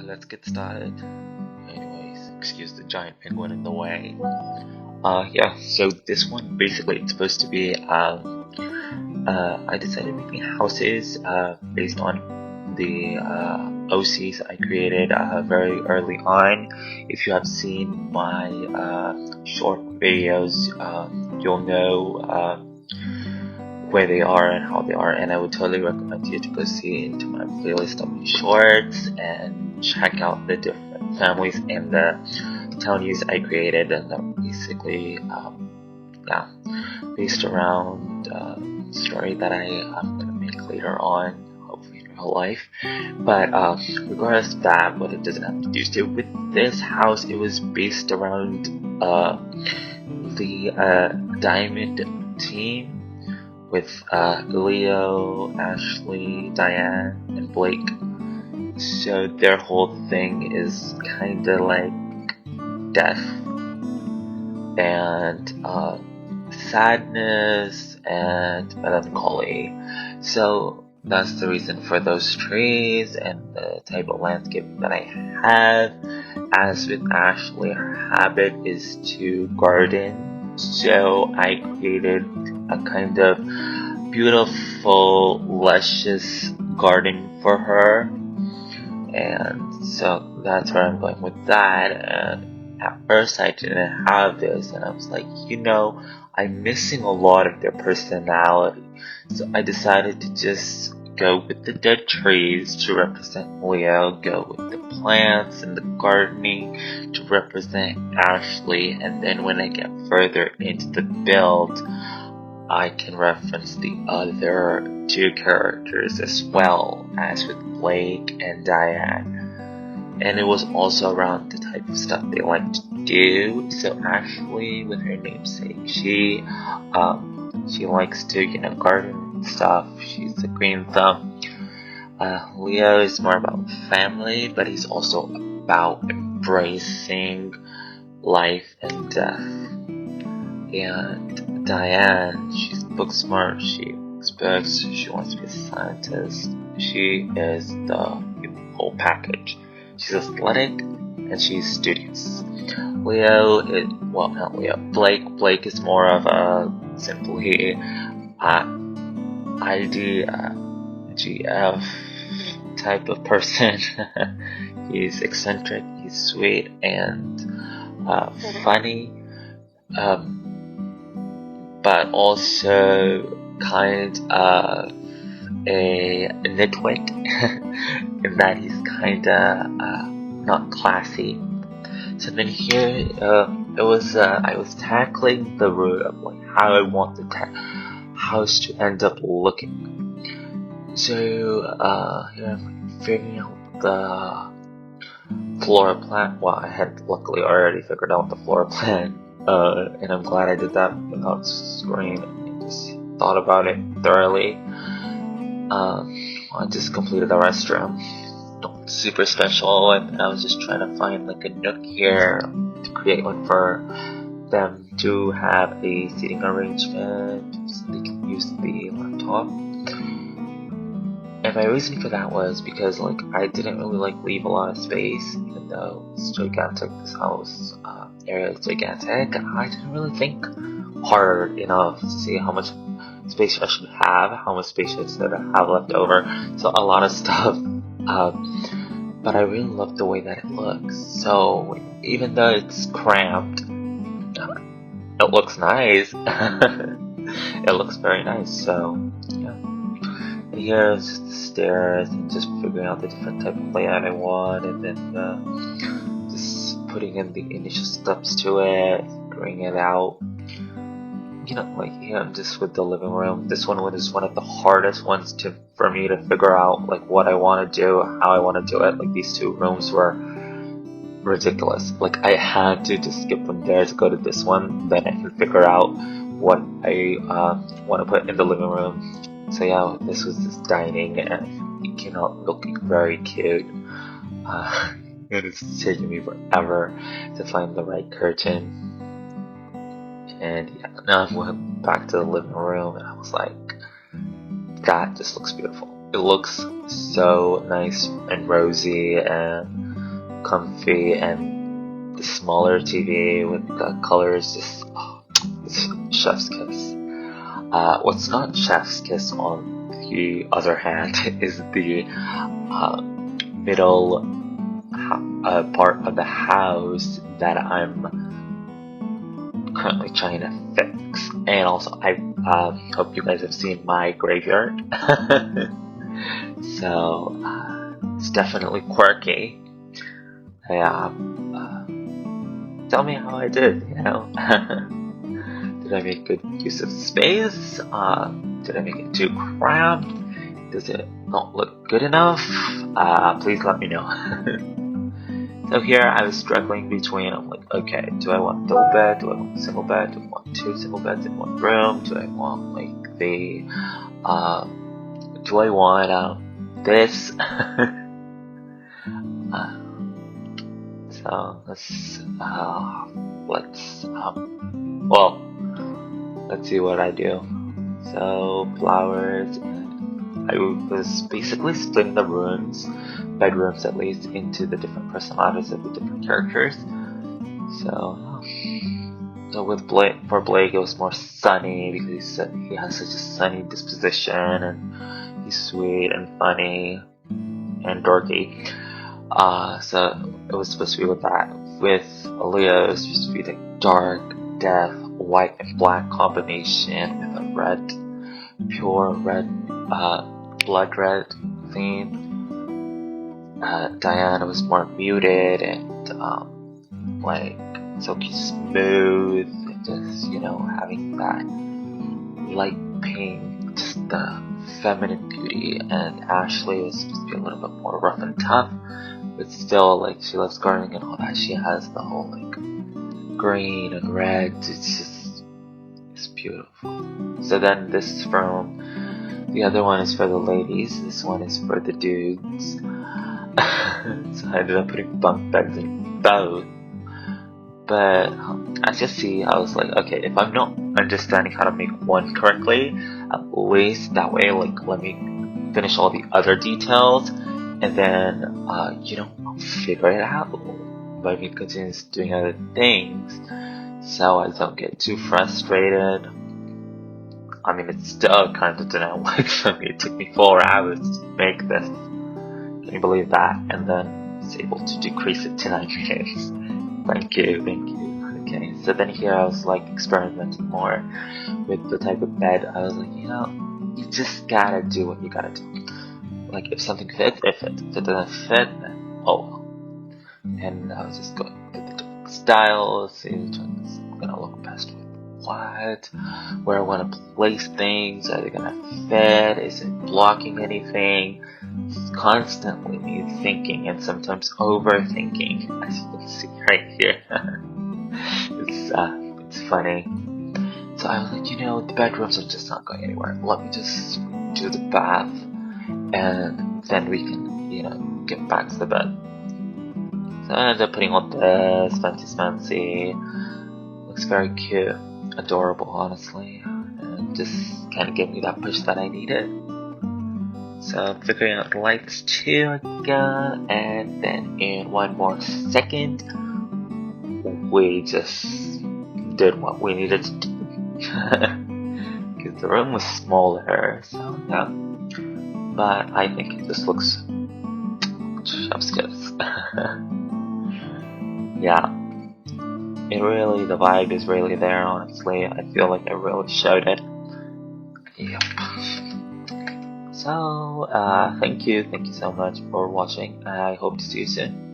Let's get started. Anyways, excuse the giant penguin in the way. Yeah, so this one basically it's supposed to be, I decided making houses, based on the, OCs I created, very early on. If you have seen my, short videos, you'll know, where they are and how they are, and I would totally recommend you to go see into my playlist of shorts and check out the different families and the townies I created, and they're basically, yeah, based around story that I'm gonna make later on, hopefully in real life. But regardless of that, what it doesn't have to do. So with this house, it was based around the Diamond team with Leo, Ashley, Diane, and Blake. So their whole thing is kinda like death and sadness and melancholy. So that's the reason for those trees and the type of landscape that I have. As with Ashley, her habit is to garden, so I created a kind of beautiful, luscious garden for her, and so that's where I'm going with that. And at first I didn't have this, and I was like, I'm missing a lot of their personality, so I decided to just go with the dead trees to represent Leo, go with the plants and the gardening to represent Ashley, and then when I get further into the build, I can reference the other two characters as well, as with Blake and Diane. And it was also around the type of stuff they like to do. So Ashley, with her namesake, she likes to, garden stuff. She's a green thumb. Leo is more about family, but he's also about embracing life and death. And Diane, she's book smart. She likes books. She wants to be a scientist. She is the whole package. She's athletic and she's studious. Leo is, well, not Leo. Blake is more of a simply IDGF type of person. He's eccentric. He's sweet and funny. But also kind of a nitwit in that he's kinda not classy. So then here I was tackling the root of like how I want the house to end up looking. So here I'm figuring out the floor plan. Well, I had luckily already figured out the floor plan. And I'm glad I did that without screen. I just thought about it thoroughly. I just completed the restroom. Not super special, and I was just trying to find like a nook here to create one for them to have a seating arrangement so they can use the laptop. And my reason for that was because like I didn't really leave a lot of space, even though it's gigantic. This house area is gigantic. I didn't really think hard enough to see how much space I should have, how much space I should have left over. So a lot of stuff. But I really love the way that it looks. So even though it's cramped, it looks nice. It looks very nice. So yeah. And here is just the stairs and just figuring out the different type of layout I want, and then just putting in the initial steps to it, figuring it out. Here I'm just with the living room. This one is one of the hardest ones for me to figure out what I want to do, how I want to do it. These two rooms were ridiculous. I had to just skip from there to go to this one, then I can figure out what I want to put in the living room. So yeah, this was just dining, and it came out looking very cute. It's taking me forever to find the right curtain. And yeah, now I went back to the living room, and I was like, that just looks beautiful. it looks so nice and rosy and comfy, and the smaller TV with the colors just, it's chef's kiss. What's not chef's kiss on the other hand is the middle part of the house that I'm currently trying to fix. And also, I hope you guys have seen my graveyard. So it's definitely quirky. Yeah. Tell me how I did, you know. Did I make good use of space? Did I make it too cramped? Does it not look good enough? Please let me know. So here I was struggling between, I'm like, okay, do I want a double bed? Do I want a single bed? Do I want 2 single beds in 1 room? Do I want like the, do I want this? So let's see what I do. So flowers. I was basically splitting the bedrooms at least, into the different personalities of the different characters. So with Blake, for Blake it was more sunny because he has such a sunny disposition and he's sweet and funny and dorky. So it was supposed to be with that. With Leo, it was supposed to be the dark, death, white and black combination with a red, pure red, blood red theme. Diane was more muted and like silky smooth, and just, you know, having that light pink, just the feminine beauty. And Ashley was supposed to be a little bit more rough and tough, but still, like, she loves gardening and all that. She has the whole like green and red. It's beautiful. So then this from the other one is for the ladies. This one is for the dudes. So I ended up putting bunk beds in both. But as you see, I was like, okay, if I'm not understanding how to make one correctly, at least that way, like, let me finish all the other details, and then you know, I'll figure it out. But me continues doing other things, so I don't get too frustrated. I mean, it still kind of didn't work for me. It took me 4 hours to make this. Can you believe that? And then I was able to decrease it to 9 minutes. Thank you. Okay, so then here I was like experimenting more with the type of bed. I was like, you know, you just gotta do what you gotta do. Like, if something fits, it fits. If it doesn't fit, then oh well. And I was just going with the different styles, see which one's gonna look best with what, where I want to place things, are they gonna fit, is it blocking anything? It's constantly me thinking and sometimes overthinking, as you can see right here. It's funny. So I was like, you know, the bedrooms are just not going anywhere. Let me just do the bath, and then we can, you know, get back to the bed. So I ended up putting on this fancy. Looks very cute, adorable, honestly, and just kind of gave me that push that I needed. So I'm figuring out the lights too again, and then in 1 more second, we just did what we needed to do. Because the room was smaller, so yeah. But I think it just looks chef's kiss. Yeah. The vibe is really there, honestly. I feel like I really showed it. Yep. So, thank you so much for watching. I hope to see you soon.